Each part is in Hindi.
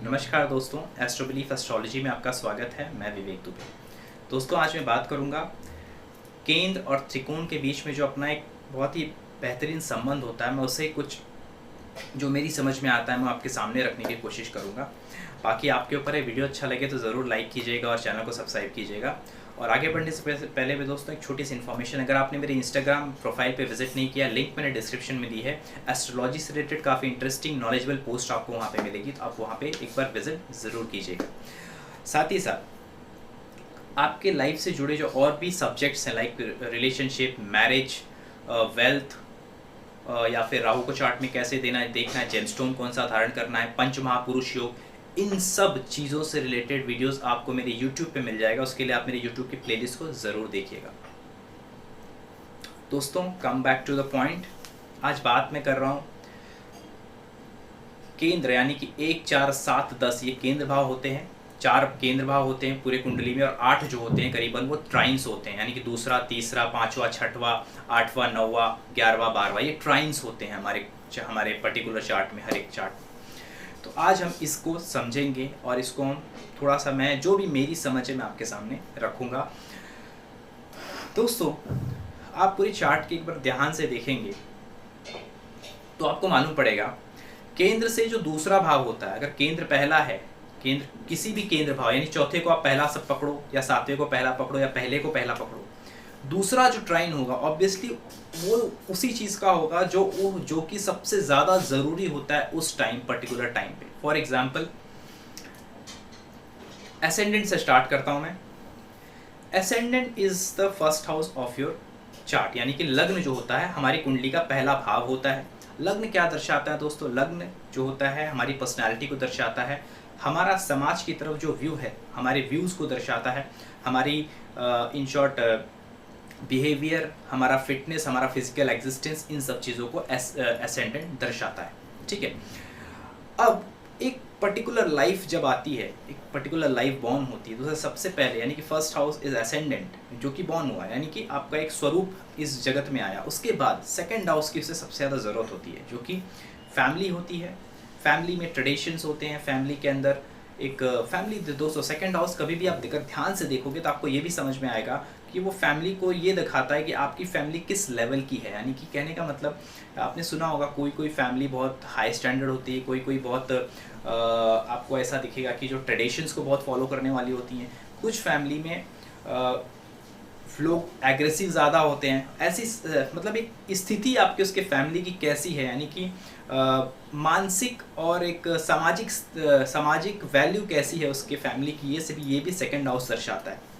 नमस्कार दोस्तों, एस्ट्रोबिलीफ एस्ट्रोलॉजी में आपका स्वागत है। मैं विवेक दुबे। दोस्तों, आज मैं बात करूंगा केंद्र और त्रिकोण के बीच में जो अपना एक बहुत ही बेहतरीन संबंध होता है, मैं उसे कुछ जो मेरी समझ में आता है मैं आपके सामने रखने की कोशिश करूंगा। बाकी आपके ऊपर ये वीडियो अच्छा लगे तो ज़रूर लाइक कीजिएगा और चैनल को सब्सक्राइब कीजिएगा। और आगे बढ़ने से पहले भी दोस्तों एक छोटी सी इन्फॉर्मेशन, अगर आपने मेरे इंस्टाग्राम प्रोफाइल पे विजिट नहीं किया, लिंक मैंने डिस्क्रिप्शन में दी है। एस्ट्रोलॉजी से रिलेटेड काफ़ी इंटरेस्टिंग नॉलेजेबल पोस्ट आपको वहाँ पे मिलेगी, तो आप वहाँ पे एक बार विजिट ज़रूर कीजिएगा। साथ ही साथ आपके लाइफ से जुड़े जो और भी सब्जेक्ट्स हैं, लाइक रिलेशनशिप, मैरिज, वेल्थ, या फिर राहु को चार्ट में कैसे देखना है, जेमस्टोन कौन सा धारण करना है, पंच महापुरुष योग, इन सब चीज़ों से रिलेटेड वीडियोस आपको मेरे YouTube पे मिल जाएगा। उसके लिए आप मेरे YouTube की प्लेलिस्ट को ज़रूर देखिएगा। दोस्तों, come back to the point. आज बात मैं कर रहा हूँ केंद्र, यानी कि 1, 4, 7, 10 ये केंद्र भाव होते हैं। 4 केंद्र भाव होते हैं पूरे कुंडली में, और 8 जो होते हैं करीबन वो ट्राइन्स होते हैं, यानी कि दूसरा, तीसरा, पाँचवा, छठवा, 8वां, 9वां, 11वां, 12वां, ये ट्राइन्स होते हैं हमारे पर्टिकुलर चार्ट में, हर एक चार्ट में। तो आज हम इसको समझेंगे और इसको हम थोड़ा सा, मैं जो भी मेरी समझ है मैं आपके सामने रखूँगा। दोस्तों, आप पूरी चार्ट की एक बार ध्यान से देखेंगे तो आपको मालूम पड़ेगा केंद्र से जो दूसरा भाव होता है, अगर केंद्र पहला है, केंद्र किसी भी केंद्र भाव, यानी चौथे को आप पहला सब पकड़ो या सातवें को पहला पकड़ो या पहले को पहला पकड़ो, दूसरा जो ट्राइन होगा ऑब्वियसली वो उसी चीज़ का होगा जो कि सबसे ज़्यादा ज़रूरी होता है उस टाइम, पर्टिकुलर टाइम पे। फॉर एग्जाम्पल, एसेंडेंट से स्टार्ट करता हूँ मैं। Ascendant is the first house of your chart, यानी कि लग्न जो होता है हमारी कुंडली का पहला भाव होता है। लग्न क्या दर्शाता है दोस्तों? लग्न जो होता है हमारी पर्सनैलिटी को दर्शाता है, हमारा समाज की तरफ जो व्यू है, हमारे व्यूज़ को दर्शाता है, हमारी इन शॉर्ट बिहेवियर, हमारा फिटनेस, हमारा फिजिकल एग्जिस्टेंस, इन सब चीज़ों को एसेंडेंट दर्शाता है। ठीक है। अब एक पर्टिकुलर लाइफ जब आती है, एक पर्टिकुलर लाइफ बॉर्न होती है, तो सबसे पहले यानी कि फर्स्ट हाउस इज एसेंडेंट, जो कि बॉर्न हुआ, यानी कि आपका एक स्वरूप इस जगत में आया। उसके बाद सेकंड हाउस की उसे सबसे ज़्यादा ज़रूरत होती है, जो कि फैमिली होती है। फैमिली में ट्रेडिशंस होते हैं, फैमिली के अंदर एक फैमिली। दोस्तों, सेकंड हाउस कभी भी आप ध्यान से देखोगे तो आपको ये भी समझ में आएगा कि वो फैमिली को ये दिखाता है कि आपकी फैमिली किस लेवल की है। यानी कि कहने का मतलब, आपने सुना होगा कोई फैमिली बहुत हाई स्टैंडर्ड होती है, कोई बहुत आपको ऐसा दिखेगा कि जो ट्रेडिशंस को बहुत फॉलो करने वाली होती हैं। कुछ फैमिली में लोग एग्रेसिव ज़्यादा होते हैं। ऐसी मतलब एक स्थिति आपके उसके फैमिली की कैसी है, यानी कि मानसिक और एक सामाजिक वैल्यू कैसी है उसके फैमिली की, ये भी सेकंड हाउस दर्शाता है।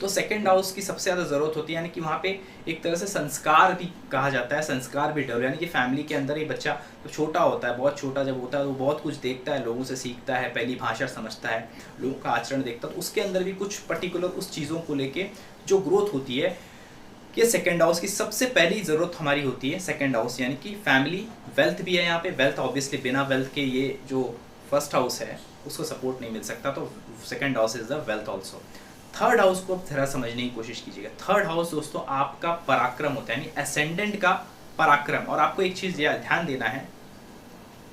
तो सेकंड हाउस की सबसे ज़्यादा ज़रूरत होती है, यानी कि वहाँ पे एक तरह से संस्कार भी कहा जाता है, संस्कार भी डेवलप, यानी कि फैमिली के अंदर एक बच्चा तो छोटा होता है, बहुत छोटा जब होता है तो वो बहुत कुछ देखता है, लोगों से सीखता है, पहली भाषा समझता है, लोगों का आचरण देखता है, तो उसके अंदर भी कुछ पर्टिकुलर उस चीज़ों को लेके जो ग्रोथ होती है, ये सेकंड हाउस की सबसे पहली ज़रूरत हमारी होती है। सेकंड हाउस यानी कि फैमिली, वेल्थ भी है यहाँ पे। वेल्थ ऑब्वियसली बिना वेल्थ के ये जो फर्स्ट हाउस है उसको सपोर्ट नहीं मिल सकता, तो second house is the wealth also. Third house को आप थोड़ा समझने की कोशिश कीजिएगा। थर्ड हाउस दोस्तों आपका पराक्रम होता है, यानी एसेंडेंट का पराक्रम। और आपको एक चीज़ ध्यान देना है,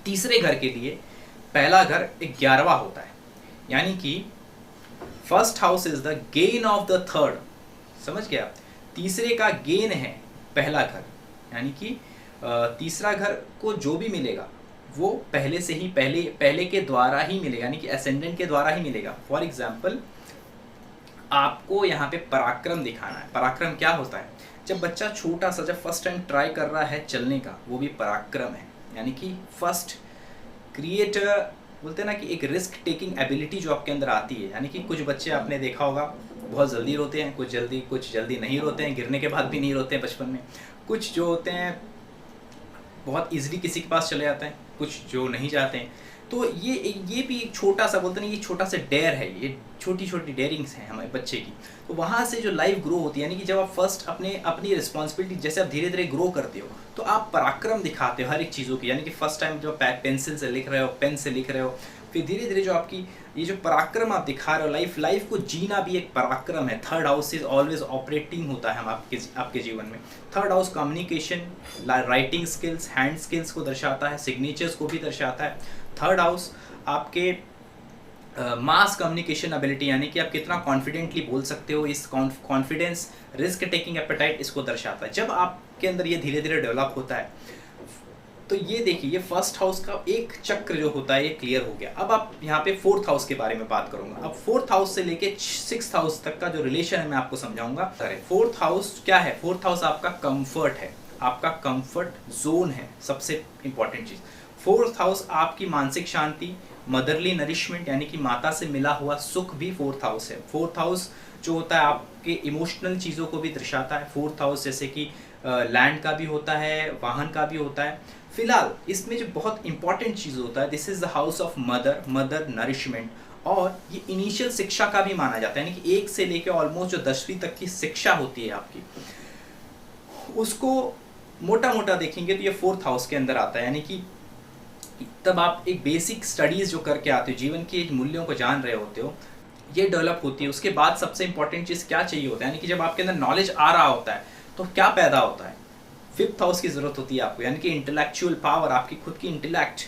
तीसरे घर के लिए पहला घर 11वां होता है, यानी कि first house is the gain of the third. समझ गया? तीसरे का गेन है पहला घर, यानी कि तीसरा घर को जो भी मिलेगा वो पहले से ही पहले के द्वारा ही मिलेगा, यानी कि एसेंडेंट के द्वारा ही मिलेगा। फॉर एग्जाम्पल, आपको यहाँ पे पराक्रम दिखाना है। पराक्रम क्या होता है? जब बच्चा छोटा सा, जब फर्स्ट टाइम ट्राई कर रहा है चलने का, वो भी पराक्रम है। यानी कि फर्स्ट क्रिएट, बोलते हैं ना कि एक रिस्क टेकिंग एबिलिटी जो आपके अंदर आती है। यानी कि कुछ बच्चे आपने देखा होगा बहुत जल्दी रोते हैं, कुछ जल्दी नहीं रोते हैं, गिरने के बाद भी नहीं रोते हैं बचपन में। कुछ जो होते हैं बहुत ईजिली किसी के पास चले जाते हैं, कुछ जो नहीं जाते हैं। तो ये भी एक छोटा सा, बोलते हैं ये छोटा सा डेयर है, ये छोटी छोटी डेयरिंग्स हैं हमारे बच्चे की। तो वहाँ से जो लाइफ ग्रो होती है, यानी कि जब आप फर्स्ट अपनी रिस्पॉन्सिबिलिटी, जैसे आप धीरे धीरे ग्रो करते हो तो आप पराक्रम दिखाते हो हर एक चीज़ों की। यानी कि फर्स्ट टाइम जो पेंसिल से लिख रहे हो, पेन से लिख रहे हो, फिर धीरे धीरे जो आपकी ये जो पराक्रम आप दिखा रहे हो, लाइफ को जीना भी एक पराक्रम है। Third house is always operating होता है हम आपके जीवन में। Third house communication, writing skills, hand skills को दर्शाता है, सिग्नेचर्स को भी दर्शाता है। थर्ड हाउस आपके मास कम्युनिकेशन एबिलिटी, यानी कि आप कितना कॉन्फिडेंटली बोल सकते हो, इस कॉन्फिडेंस, रिस्क टेकिंग एपेटाइट इसको दर्शाता है। जब आपके अंदर ये धीरे धीरे डेवलप होता है, तो ये देखिए, ये फर्स्ट हाउस का एक चक्र जो होता है ये क्लियर हो गया। अब आप यहाँ पे फोर्थ हाउस के बारे में बात करूंगा। अब फोर्थ हाउस से लेके सिक्स्थ हाउस तक का जो रिलेशन है मैं आपको समझाऊंगा। फोर्थ हाउस क्या है? फोर्थ हाउस आपका कंफर्ट है, आपका कंफर्ट जोन है, सबसे इंपॉर्टेंट चीज। फोर्थ हाउस आपकी मानसिक शांति, मदरली नरिशमेंट यानी कि माता से मिला हुआ सुख भी फोर्थ हाउस है। फोर्थ हाउस जो होता है आपके इमोशनल चीज़ों को भी दर्शाता है। फोर्थ हाउस जैसे कि लैंड का भी होता है, वाहन का भी होता है। फिलहाल इसमें जो बहुत इंपॉर्टेंट चीज़ होता है, this is the house of mother nourishment, और ये इनिशियल शिक्षा का भी माना जाता है, यानी कि 1 से लेकर ऑलमोस्ट जो 10वीं तक की शिक्षा होती है आपकी, उसको मोटा मोटा देखेंगे तो ये फोर्थ हाउस के अंदर आता है। यानी कि तब आप एक बेसिक स्टडीज जो करके आते हो, जीवन के मूल्यों को जान रहे होते हो, ये डेवलप होती है। उसके बाद सबसे इंपॉर्टेंट चीज़ क्या चाहिए होता है, यानी कि जब आपके अंदर नॉलेज आ रहा होता है तो क्या पैदा होता है? फिफ्थ हाउस की जरूरत होती है आपको, यानी कि इंटेलेक्चुअल पावर, आपकी खुद की इंटेलेक्ट,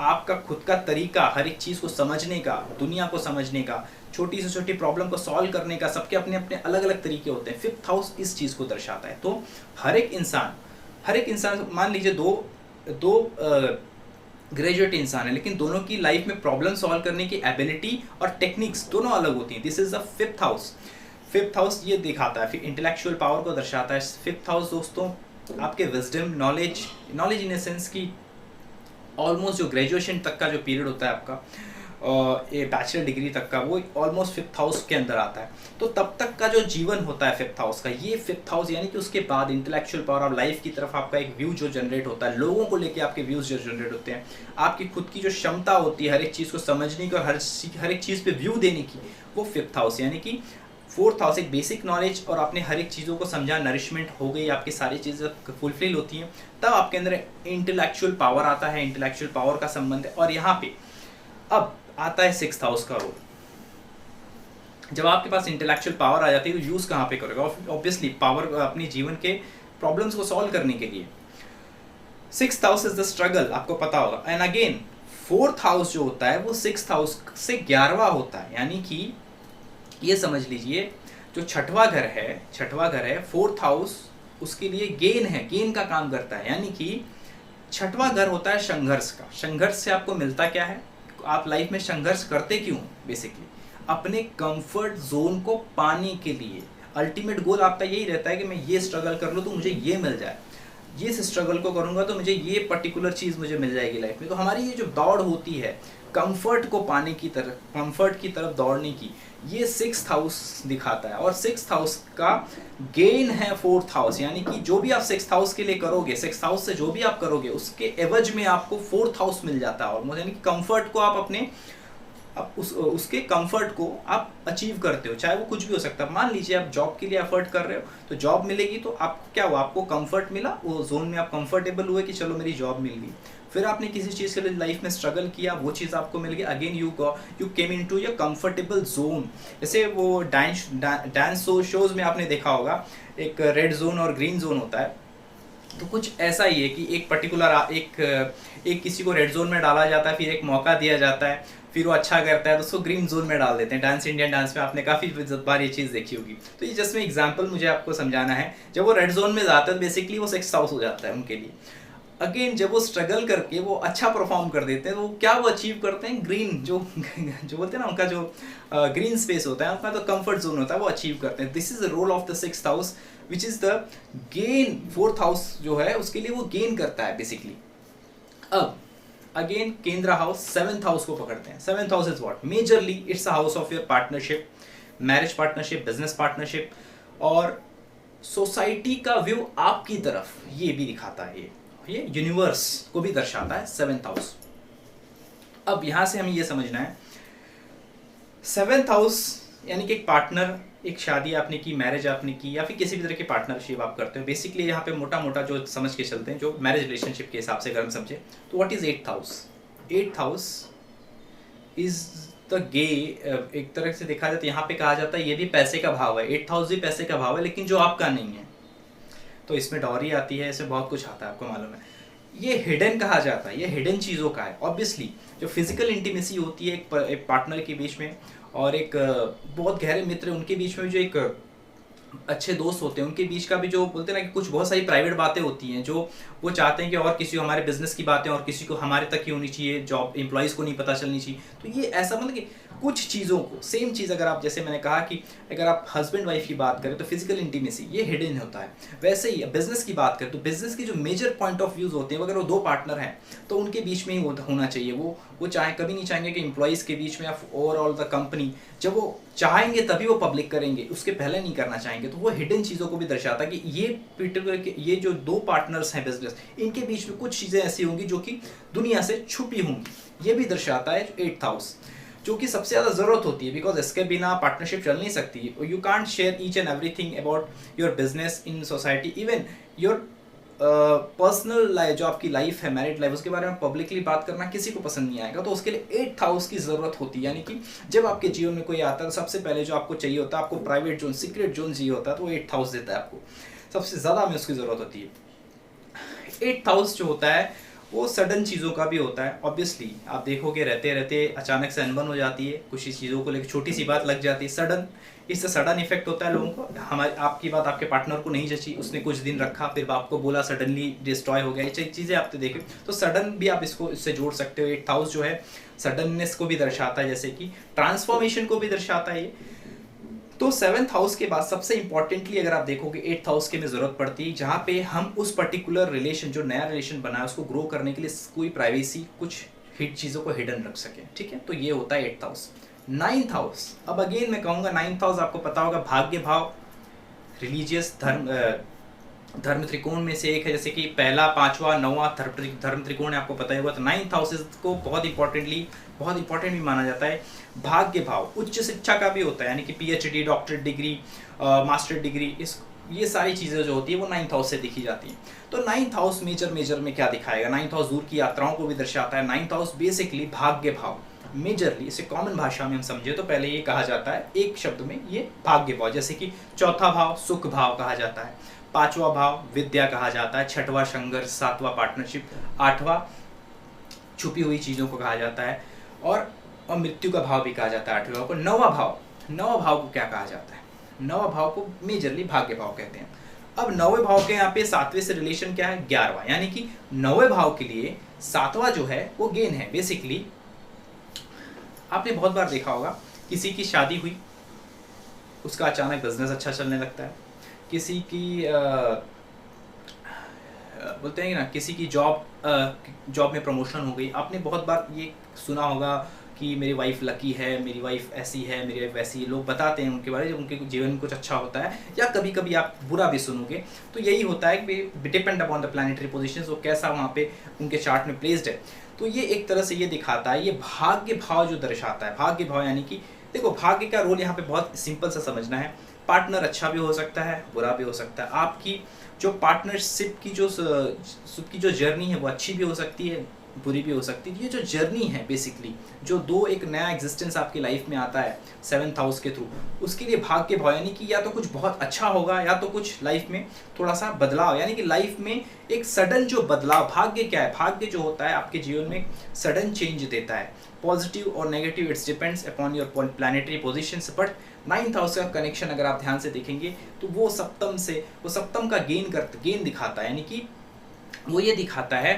आपका खुद का तरीका हर एक चीज़ को समझने का, दुनिया को समझने का, छोटी से छोटी प्रॉब्लम को सॉल्व करने का, सबके अपने अपने अलग अलग तरीके होते हैं। फिफ्थ हाउस इस चीज़ को दर्शाता है। तो हर एक इंसान मान लीजिए दो ग्रेजुएट इंसान है, लेकिन दोनों की लाइफ में प्रॉब्लम सॉल्व करने की एबिलिटी और टेक्निक्स दोनों अलग होती हैं। This is the fifth house. Fifth house ये दिखाता है, फिर इंटेलेक्चुअल पावर को दर्शाता है। फिफ्थ हाउस दोस्तों आपके विजडम, नॉलेज इन सेंस की ऑलमोस्ट जो ग्रेजुएशन तक का जो पीरियड होता है आपका, ये बैचलर डिग्री तक का, वो ऑलमोस्ट फिफ्थ हाउस के अंदर आता है। तो तब तक का जो जीवन होता है फिफ्थ हाउस का, ये फिफ्थ हाउस यानी कि उसके बाद इंटेलेक्चुअल पावर ऑफ लाइफ की तरफ आपका एक व्यू जो जनरेट होता है, लोगों को लेके आपके व्यूज जो जनरेट होते हैं, आपकी खुद की जो क्षमता होती है हर एक चीज़ को समझने की और हर एक चीज़ पे व्यू देने की, वो फिफ्थ हाउस। यानी कि फोर्थ हाउस एक बेसिक नॉलेज और आपने हर एक चीज़ों को समझा, नरिशमेंट हो गई, आपकी सारी चीज़ें फुलफिल होती हैं, तब आपके अंदर इंटेलेक्चुअल पावर आता है। इंटेलेक्चुअल पावर का संबंध है। और यहाँ पे अब आता है सिक्स्थ हाउस का रोल। जब आपके पास इंटेलेक्चुअल पावर आ जाती है तो यूज कहाँ पे करोगे? ऑब्वियसली पावर अपनी जीवन के प्रॉब्लम्स को सॉल्व करने के लिए। Sixth house is the struggle, आपको पता होगा। एंड अगेन फोर्थ हाउस जो होता है वो सिक्स्थ हाउस से 11वां होता है। यानी कि ये समझ लीजिए जो छठवां घर है फोर्थ हाउस, उसके लिए गेन का काम करता है। यानी कि छठवां घर होता है संघर्ष का। संघर्ष से आपको मिलता क्या है? आप लाइफ में संघर्ष करते क्यों? बेसिकली अपने कंफर्ट जोन को पाने के लिए। अल्टीमेट गोल आपका यही रहता है कि मैं ये स्ट्रगल कर लूँ तो मुझे ये मिल जाए, ये स्ट्रगल को करूँगा तो मुझे ये पर्टिकुलर चीज़ मुझे मिल जाएगी लाइफ में। तो हमारी ये जो दौड़ होती है कंफर्ट को पाने की तरफ, कंफर्ट की तरफ दौड़ने की, ये सिक्स्थ हाउस दिखाता है। और सिक्स्थ हाउस का गेन है फोर्थ हाउस। यानी कि जो भी आप सिक्स्थ हाउस के लिए करोगे, सिक्स्थ हाउस से जो भी आप करोगे, उसके एवज में आपको फोर्थ हाउस मिल जाता है। और यानी कि कंफर्ट को आप अपने उसके कंफर्ट को आप अचीव करते हो, चाहे वो कुछ भी हो सकता है। मान लीजिए आप जॉब के लिए एफर्ट कर रहे हो, तो जॉब मिलेगी तो आपको क्या हुआ? आपको कंफर्ट मिला, वो जोन में आप कंफर्टेबल हुए कि चलो मेरी जॉब मिल गई। फिर आपने किसी चीज़ के लिए लाइफ में स्ट्रगल किया, वो चीज़ आपको मिल गई, again you came into your comfortable zone. जैसे वो डांस शोज में आपने देखा होगा एक रेड जोन और ग्रीन जोन होता है। तो कुछ ऐसा ही है कि एक पर्टिकुलर एक किसी को रेड जोन में डाला जाता है, फिर एक मौका दिया जाता है, फिर वो अच्छा करता है तो उसको ग्रीन जोन में डाल देते हैं। डांस इंडियन डांस में आपने काफ़ी बार ये चीज़ देखी होगी। तो ये जस्ट में एग्जांपल मुझे आपको समझाना है। जब वो रेड जोन में जाता है बेसिकली वो सिक्स्थ हाउस हो जाता है उनके लिए। अगेन जब वो स्ट्रगल करके वो अच्छा परफॉर्म कर देते हैं, तो क्या वो अचीव करते हैं? ग्रीन जो बोलते हैं ना, उनका जो ग्रीन स्पेस होता है, उनका तो कंफर्ट जोन होता है, वो अचीव करते हैं। This is the role of the sixth house which is the gain. Fourth house जो है उसके लिए वो गेन करता है बेसिकली। अब अगेन केंद्र हाउस, सेवेंथ हाउस को पकड़ते हैं। Seventh house is what? Majorly it's a house of your partnership, marriage partnership, business partnership और सोसाइटी का व्यू आपकी तरफ, ये भी दिखाता है। ये यूनिवर्स को भी दर्शाता है सेवेंथ हाउस। अब यहां से हमें ये समझना है, सेवेंथ हाउस यानी कि एक पार्टनर, एक शादी आपने की, मैरिज आपने की, या फिर किसी भी तरह की पार्टनरशिप आप करते हो। बेसिकली यहाँ पे मोटा मोटा जो समझ के चलते हैं, जो मैरिज रिलेशनशिप के हिसाब से अगर हम समझे तो what is eighth house? Eighth house is the gay. एक तरह से देखा जाए तो यहाँ पे कहा जाता है ये भी पैसे का भाव है। एट्थ हाउस भी पैसे का भाव है, लेकिन जो आपका नहीं है। तो इसमें डॉरी आती है, इसमें बहुत कुछ आता है, आपको मालूम है। ये हिडन कहा जाता है, ये हिडन चीज़ों का है। ऑब्वियसली जो फिजिकल इंटीमेसी होती है एक पार्टनर के बीच में और एक बहुत गहरे मित्र उनके बीच में, जो एक अच्छे दोस्त होते हैं उनके बीच का भी, जो बोलते हैं ना कि कुछ बहुत सारी प्राइवेट बातें होती हैं जो वो चाहते हैं कि और किसी को हमारे बिजनेस की बातें और किसी को हमारे तक ही होनी चाहिए, जॉब एम्प्लॉयज़ को नहीं पता चलनी चाहिए। तो ये ऐसा मतलब कि कुछ चीज़ों को, सेम चीज़ अगर आप, जैसे मैंने कहा कि अगर आप हस्बैंड वाइफ की बात करें तो फिजिकल इंटीमेसी ये हिडन होता है, वैसे ही बिजनेस की बात करें तो बिजनेस की जो मेजर पॉइंट ऑफ व्यूज होते हैं, अगर वो दो पार्टनर हैं तो उनके बीच में ही होना चाहिए। वो चाहे कभी नहीं चाहेंगे कि एम्प्लॉयज़ के बीच में या ओवरऑल द कंपनी, जब वो चाहेंगे तभी वो पब्लिक करेंगे, उसके पहले नहीं करना चाहेंगे। तो वो हिडन चीज़ों को भी दर्शाता है कि ये पर्टिकुलर के ये जो दो पार्टनर्स हैं बिजनेस, इनके बीच में कुछ चीज़ें ऐसी होंगी जो कि दुनिया से छुपी होंगी। ये भी दर्शाता है 8th हाउस, जो कि सबसे ज़्यादा ज़रूरत होती है, बिकॉज इसके बिना पार्टनरशिप चल नहीं सकती। You can't share each and everything about your business in society, even your personal life, जो आपकी लाइफ है, मैरिड लाइफ, उसके बारे में पब्लिकली बात करना किसी को पसंद नहीं आएगा। तो उसके लिए 8th हाउस की ज़रूरत होती है, यानी कि जब आपके जीवन में कोई आता है तो सबसे पहले जो आपको चाहिए होता है, आपको प्राइवेट जोन, सीक्रेट जोन चाहिए होता है, तो वो 8th हाउस देता है आपको, सबसे ज़्यादा हमें उसकी ज़रूरत होती है। 8th हाउस जो होता है वो सडन चीज़ों का भी होता है। ऑब्वियसली आप देखोगे रहते रहते अचानक से अनबन हो जाती है, कुछ ही चीज़ों को लेकर छोटी सी बात लग जाती है, सडन, इससे सडन इफेक्ट होता है लोगों को। हमारी आपकी बात आपके पार्टनर को नहीं जची, उसने कुछ दिन रखा, फिर आपको बोला, सडनली डिस्ट्रॉय हो गया, ये चीज़ें आप देखें तो सडन भी आप इससे जोड़ सकते हो। 8th हाउस जो है सडननेस को भी दर्शाता है, जैसे कि ट्रांसफॉर्मेशन को भी दर्शाता है ये। तो 7th हाउस के बाद सबसे इंपॉर्टेंटली अगर आप देखोगे 8th हाउस की में जरूरत पड़ती है, जहाँ पे हम उस पर्टिकुलर रिलेशन, जो नया रिलेशन बना है, उसको ग्रो करने के लिए कोई प्राइवेसी, कुछ हिट चीज़ों को हिडन रख सके, ठीक है। तो ये होता है 8th हाउस। 9th हाउस, अब अगेन मैं कहूँगा 9th हाउस आपको पता होगा भाग्य भाव, रिलीजियस धर्म त्रिकोण में से एक है, जैसे कि पहला, पांचवा, नौवां धर्म त्रिकोण है, आपको पता ही होगा। तो 9th हाउस को बहुत इंपॉर्टेंट भी माना जाता है। भाग्य भाव उच्च शिक्षा का भी होता है, यानी कि PhD, doctorate degree, master degree, ये सारी चीज़ें जो होती है वो 9th हाउस से दिखी जाती हैं। तो 9th हाउस मेजर में क्या दिखाएगा? 9th हाउस दूर की यात्राओं को भी दर्शाता है। 9th हाउस बेसिकली भाग्य भाव, मेजरली इसे कॉमन भाषा में हम समझे तो पहले ये कहा जाता है एक शब्द में, ये भाग्य भाव। जैसे कि चौथा भाव सुख भाव कहा जाता है, पांचवा भाव विद्या कहा जाता है, छठवां संघर्ष, सातवां पार्टनरशिप, आठवां छुपी हुई चीज़ों को कहा जाता है, और मृत्यु का भाव भी कहा जाता है आठवें भाव को। नौवां भाव को क्या कहा जाता है? नौवां भाव को मेजरली भाग्य भाव कहते हैं। अब नौवें भाव के यहाँ पे सातवें से रिलेशन क्या है? 11वां, यानी कि नौवें भाव के लिए सातवां जो है वो गेन है। बेसिकली आपने बहुत बार देखा होगा, किसी की शादी हुई, उसका अचानक बिजनेस अच्छा चलने लगता है, किसी की बोलते हैं ना, किसी की जॉब में प्रमोशन हो गई। आपने बहुत बार ये सुना होगा कि मेरी वाइफ लकी है, मेरी वाइफ ऐसी है, मेरी वाइफ वैसी है। लोग बताते हैं उनके बारे में जब उनके जीवन में कुछ अच्छा होता है, या कभी कभी आप बुरा भी सुनोगे। तो यही होता है कि depend upon the planetary positions, वो कैसा वहाँ पे उनके चार्ट में प्लेस्ड है। तो ये एक तरह से ये दिखाता है, ये भाग्य भाव जो दर्शाता है। भाग्य भाव यानी कि देखो, भाग्य का रोल यहाँ पे बहुत सिंपल सा समझना है। पार्टनर अच्छा भी हो सकता है, बुरा भी हो सकता है। आपकी जो पार्टनरशिप की जो जर्नी है वो अच्छी भी हो सकती है, बुरी भी हो सकती है। ये जो जर्नी है बेसिकली, जो दो एक नया एग्जिस्टेंस आपकी लाइफ में आता है 7th हाउस के थ्रू, उसके लिए भाग्य भाव यानी कि या तो कुछ बहुत अच्छा होगा, या तो कुछ लाइफ में थोड़ा सा बदलाव, यानी कि लाइफ में एक सडन जो बदलाव। भाग्य क्या है? भाग्य जो होता है आपके जीवन में सडन चेंज देता है, पॉजिटिव और negative, it's depends upon your planetary positions. But 9th house का कनेक्शन अगर आप ध्यान से देखेंगे तो वो सप्तम का गेन दिखाता है, यानी कि वो ये दिखाता है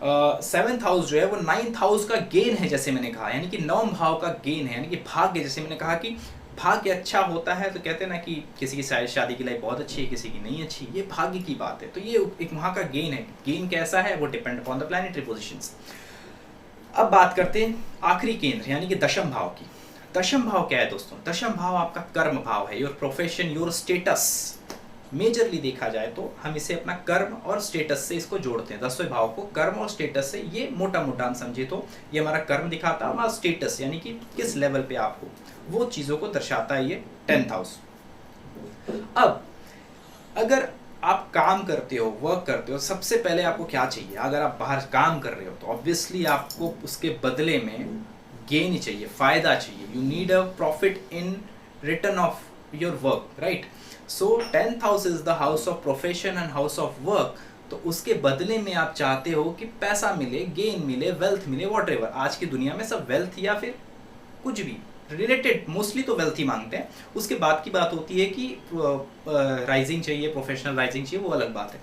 7th हाउस जो है वो 9th हाउस का गेन है, जैसे मैंने कहा, यानी कि 9वें भाव का गेन है, यानी कि भाग्य। जैसे मैंने कहा कि भाग्य अच्छा होता है तो कहते हैं ना कि किसी की शादी की लाइफ बहुत अच्छी है, किसी की नहीं अच्छी, ये भाग्य की बात है। तो ये एक वहाँ का गेन है। गेन कैसा है? वो depend upon the planetary positions. अब बात करते हैं आखिरी केंद्र यानी कि दशम भाव की। दशम भाव क्या है दोस्तों? दशम भाव आपका कर्म भाव है, your profession, your status. Majorly देखा जाए तो हम इसे अपना कर्म और स्टेटस से इसको जोड़ते हैं। 10वें भाव को कर्म और स्टेटस से, ये मोटा हम समझे तो ये हमारा कर्म दिखाता है, हमारा स्टेटस यानी कि किस लेवल पे आप हो, वो चीज़ों को दर्शाता है ये 10th हाउस। अब अगर आप काम करते हो, वर्क करते हो, सबसे पहले आपको क्या चाहिए? अगर आप बाहर काम कर रहे हो तो ऑब्वियसली आपको उसके बदले में गेन चाहिए, फायदा चाहिए। You need a profit in return of your work, right? So 10th house is the house of profession and house of work, तो उसके बदले में आप चाहते हो कि पैसा मिले, गेन मिले, वेल्थ मिले, वॉट आज की दुनिया में सब वेल्थ या फिर कुछ भी रिलेटेड, मोस्टली तो वेल्थ ही मांगते हैं। उसके बाद की बात होती है कि राइजिंग चाहिए, प्रोफेशनल राइजिंग चाहिए, वो अलग बात है।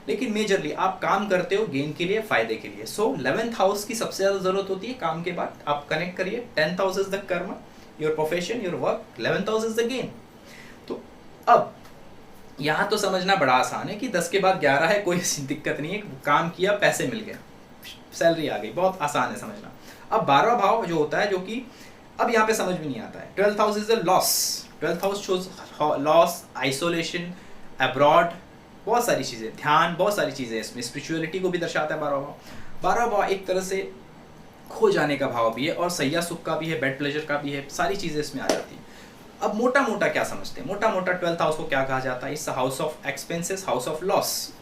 लेकिन मेजरली आप काम करते हो गेन के लिए, फायदे के लिए। सो 11th हाउस की सबसे ज़्यादा जरूरत होती है काम के बाद। आप कनेक्ट करिए, 10th हाउस इज द कर्म, your profession, your work, 11th house is the gain. तो अब यहाँ तो समझना बड़ा आसान है कि 10 के बाद 11 है, कोई दिक्कत नहीं है, काम किया, पैसे मिल गए, सैलरी आ गई, बहुत आसान है समझना। अब 12वां भाव जो होता है, जो कि अब यहाँ पे समझ में नहीं आता है, 12th house is the loss. 12th house shows loss, isolation, abroad, बहुत सारी चीज़ें, ध्यान, बहुत सारी चीज़ें इसमें, स्पिरिचुअलिटी को भी दर्शाता है 12वां भाव। 12वां भाव एक तरह से खो जाने का भाव भी है, और सैया सुख का भी है, बेड प्लेजर का भी है, सारी चीज़ें इसमें आ जाती हैं। अब मोटा मोटा क्या समझते हैं, मोटा मोटा 12th हाउस को क्या कहा जाता है, it's house of expenses, house of loss.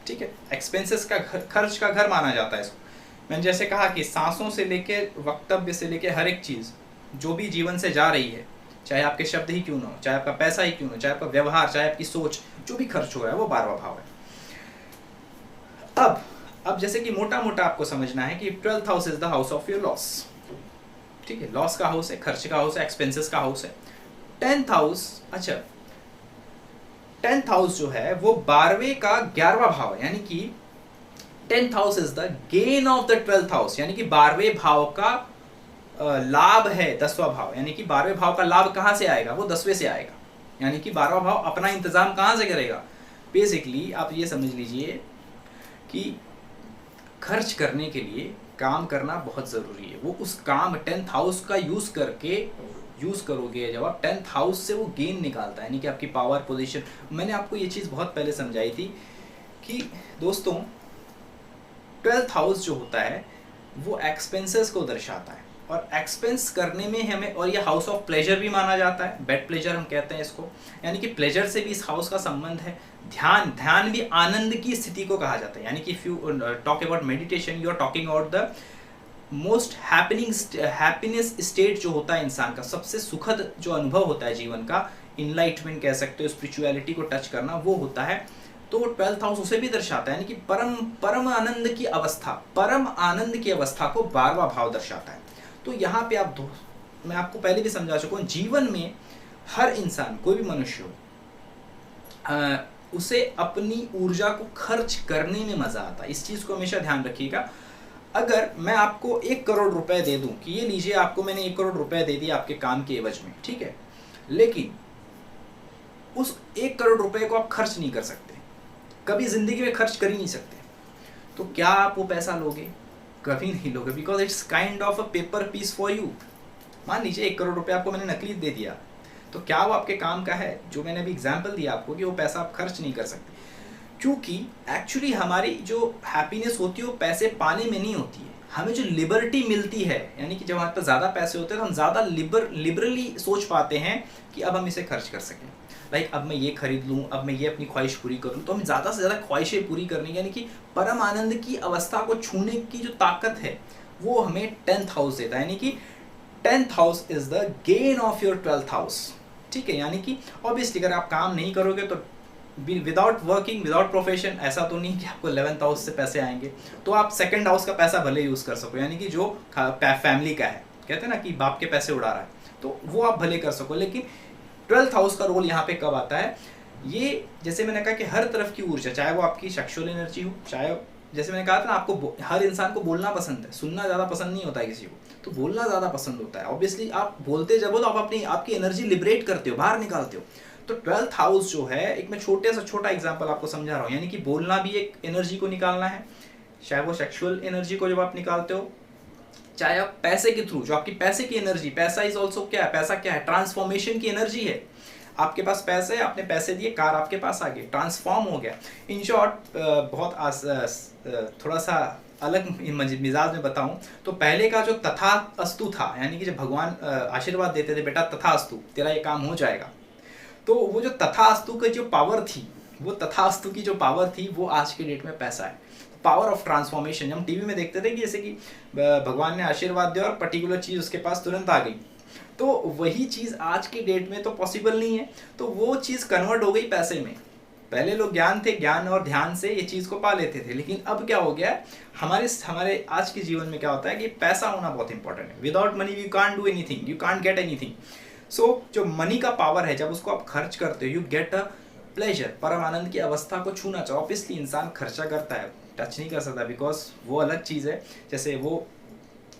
ठीक है, एक्सपेंसेस का घर, खर्च का घर माना जाता है इसको। मैंने जैसे कहा कि सांसों से लेके वक्तव्य से लेके हर एक चीज़ जो भी जीवन से जा रही है, चाहे आपके शब्द ही क्यों ना हो, चाहे आपका पैसा ही क्यों ना हो, चाहे आपका व्यवहार, चाहे आपकी सोच, जो भी खर्च हो रहा है वो 12वां भाव है। अब जैसे कि मोटा मोटा आपको समझना है कि 12th house is the house of your loss. ठीक है, लॉस का हाउस है, खर्च का हाउस है, एक्सपेंसेस का हाउस है। 10th हाउस, अच्छा 10th हाउस जो है वो 12वें का 11वां भाव है, यानी कि 10th house is the gain of the 12th house, यानी कि 12वें भाव का लाभ है 10वां भाव, यानी कि 12वें भाव का लाभ कहाँ से आएगा, वो 10वें से आएगा। यानी कि 12वां भाव अपना इंतजाम कहाँ से करेगा। बेसिकली आप ये समझ लीजिए कि खर्च करने के लिए काम करना बहुत ज़रूरी है। वो उस काम 10th हाउस का यूज़ करोगे जब आप 10th हाउस से वो गेन निकालता है, यानी कि आपकी पावर, पोजीशन। मैंने आपको ये चीज़ बहुत पहले समझाई थी कि दोस्तों 12th हाउस जो होता है वो एक्सपेंसेस को दर्शाता है, और एक्सपेंस करने में हमें, और ये हाउस ऑफ प्लेजर भी माना जाता है, बेड प्लेजर हम कहते हैं इसको, यानी कि प्लेजर से भी इस हाउस का संबंध है। ध्यान भी आनंद की स्थिति को कहा जाता है, यानी कि if you talk about meditation, you are talking about the most happiness state जो होता है इंसान का, सबसे सुखद जो अनुभव होता है जीवन का, इनलाइटमेंट कह सकते हो, स्पिरिचुअलिटी को टच करना, वो होता है। तो 12th हाउस उसे भी दर्शाता है, यानी कि परम आनंद की अवस्था को 12वां भाव दर्शाता है। तो यहाँ पे मैं आपको पहले भी समझा चुका हूँ, जीवन में हर इंसान, कोई भी मनुष्य हो, उसे अपनी ऊर्जा को खर्च करने में मजा आता है। इस चीज को हमेशा ध्यान रखिएगा। अगर मैं आपको 1 करोड़ रुपए दे दूं कि ये लीजिए, आपको मैंने 1 करोड़ रुपए दे दिए आपके काम के एवज में, ठीक है, लेकिन उस 1 करोड़ रुपए को आप खर्च नहीं कर सकते, कभी जिंदगी में खर्च कर ही नहीं सकते, तो क्या आप वो पैसा लोगे? कभी नहीं लोगे, because it's kind of a paper piece for you. मान लीजिए 1 करोड़ रुपए आपको मैंने नकली दे दिया, तो क्या वो आपके काम का है? जो मैंने अभी एग्जाम्पल दिया आपको कि वो पैसा आप खर्च नहीं कर सकते, क्योंकि एक्चुअली हमारी जो हैप्पीनेस होती है वो पैसे पाने में नहीं होती है। हमें जो लिबर्टी मिलती है, यानी कि जब हमारे पास ज़्यादा पैसे होते हैं तो हम ज़्यादा लिबरली सोच पाते हैं कि अब हम इसे खर्च कर सकें। लाइक अब मैं ये खरीद लूँ, अब मैं ये अपनी ख्वाहिश पूरी कर लूँ, तो हम ज़्यादा से ज़्यादा ख्वाहिशें पूरी करने, यानी कि परम आनंद की अवस्था को छूने की जो ताकत है वो हमें 10th हाउस देता है, यानी कि 10th house is the gain of your 12th house. ठीक है, यानी कि ऑब्वियसली अगर आप काम नहीं करोगे तो विदाउट वर्किंग, विदाउट प्रोफेशन, ऐसा तो नहीं कि आपको 11th हाउस से पैसे आएंगे, तो आप 2nd हाउस का पैसा भले यूज़ कर सको, यानी कि जो फैमिली का है, कहते हैं ना कि बाप के पैसे उड़ा रहा है, तो वो आप भले कर सको। लेकिन 12th हाउस का रोल यहाँ पे कब आता है? ये जैसे मैंने कहा कि हर तरफ की ऊर्जा, चाहे वो आपकी सेक्सुअल एनर्जी हो, चाहे जैसे मैंने कहा था ना, आपको हर इंसान को बोलना पसंद है, सुनना ज़्यादा पसंद नहीं होता है किसी को, तो बोलना ज़्यादा पसंद होता है। ऑब्वियसली आप बोलते जब हो तो आप आपकी एनर्जी लिबरेट करते हो, बाहर निकालते हो। तो 12th हाउस जो है, एक मैं छोटा एग्जांपल आपको समझा रहा हूँ, यानी कि बोलना भी एक एनर्जी को निकालना है, चाहे वो सेक्सुअल एनर्जी को जब आप निकालते हो, चाहे आप पैसे के थ्रू, जो आपकी पैसे की एनर्जी, पैसा इज ऑल्सो क्या है, पैसा क्या है? ट्रांसफॉर्मेशन की एनर्जी है। आपके पास पैसे है, आपने पैसे दिए, कार आपके पास आ गई, ट्रांसफॉर्म हो गया। इन शॉर्ट बहुत थोड़ा सा अलग मिजाज में बताऊं तो पहले का जो तथास्तु था, यानी कि जब भगवान आशीर्वाद देते थे, बेटा तथास्तु, तेरा ये काम हो जाएगा, तो वो जो तथास्तु की जो पावर थी, वो तथास्तु की जो पावर थी, वो आज के डेट में पैसा है। पावर ऑफ ट्रांसफॉर्मेशन, हम टीवी में देखते थे कि जैसे कि भगवान ने आशीर्वाद दिया और पर्टिकुलर चीज़ उसके पास तुरंत आ गई, तो वही चीज़ आज के डेट में तो पॉसिबल नहीं है, तो वो चीज़ कन्वर्ट हो गई पैसे में। पहले लोग ज्ञान और ध्यान से ये चीज़ को पा लेते थे, लेकिन अब क्या हो गया है, हमारे आज के जीवन में क्या होता है कि पैसा होना बहुत इंपॉर्टेंट है। Without money you can't do anything, you can't get anything. So जो मनी का पावर है, जब उसको आप खर्च करते हो, यू गेट अ प्लेजर, परम आनंद की अवस्था को छूना चाहो। ऑब्वियसली इंसान खर्चा करता है, टच नहीं कर सकता, बिकॉज वो अलग चीज़ है। जैसे वो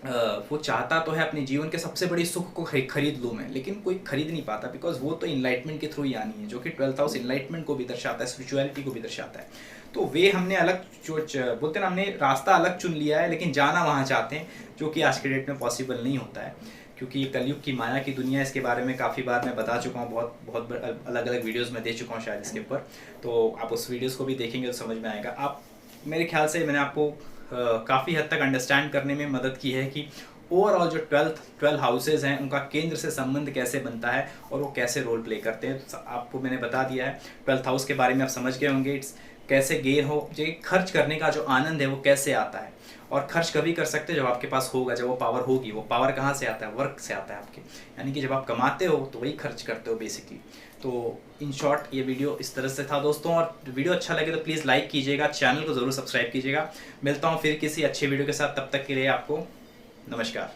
चाहता तो है अपने जीवन के सबसे बड़ी सुख को खरीद लूँ मैं, लेकिन कोई खरीद नहीं पाता, बिकॉज वो तो इनलाइटमेंट के थ्रू ही आनी है, जो कि 12th हाउस इनलाइटमेंट को भी दर्शाता है, स्पिरिचुअलिटी को भी दर्शाता है। तो वे हमने अलग बोलते हैं ना, हमने रास्ता अलग चुन लिया है, लेकिन जाना वहाँ चाहते हैं, जो कि आज के डेट में पॉसिबल नहीं होता है, क्योंकि ये कलयुग की माया की दुनिया है। इसके बारे में काफ़ी बार मैं बता चुका हूँ, बहुत अलग अलग वीडियोज़ में दे चुका हूँ शायद इसके ऊपर, तो आप उस वीडियोज़ को भी देखेंगे तो समझ में आएगा। आप मेरे ख्याल से मैंने आपको काफ़ी हद तक अंडरस्टैंड करने में मदद की है कि ओवरऑल जो 12 हाउसेज हैं उनका केंद्र से संबंध कैसे बनता है और वो कैसे रोल प्ले करते हैं। तो आपको मैंने बता दिया है, 12th हाउस के बारे में आप समझ गए होंगे। इट्स कैसे गेन हो, जो खर्च करने का जो आनंद है वो कैसे आता है, और खर्च कभी कर सकते हैं जब आपके पास होगा, जब वो पावर होगी। वो पावर कहाँ से आता है? वर्क से आता है आपके, यानी कि जब आप कमाते हो तो वही खर्च करते हो बेसिकली। तो इन शॉर्ट ये वीडियो इस तरह से था दोस्तों, और वीडियो अच्छा लगे तो प्लीज़ लाइक कीजिएगा, चैनल को ज़रूर सब्सक्राइब कीजिएगा। मिलता हूँ फिर किसी अच्छे वीडियो के साथ, तब तक के लिए आपको नमस्कार।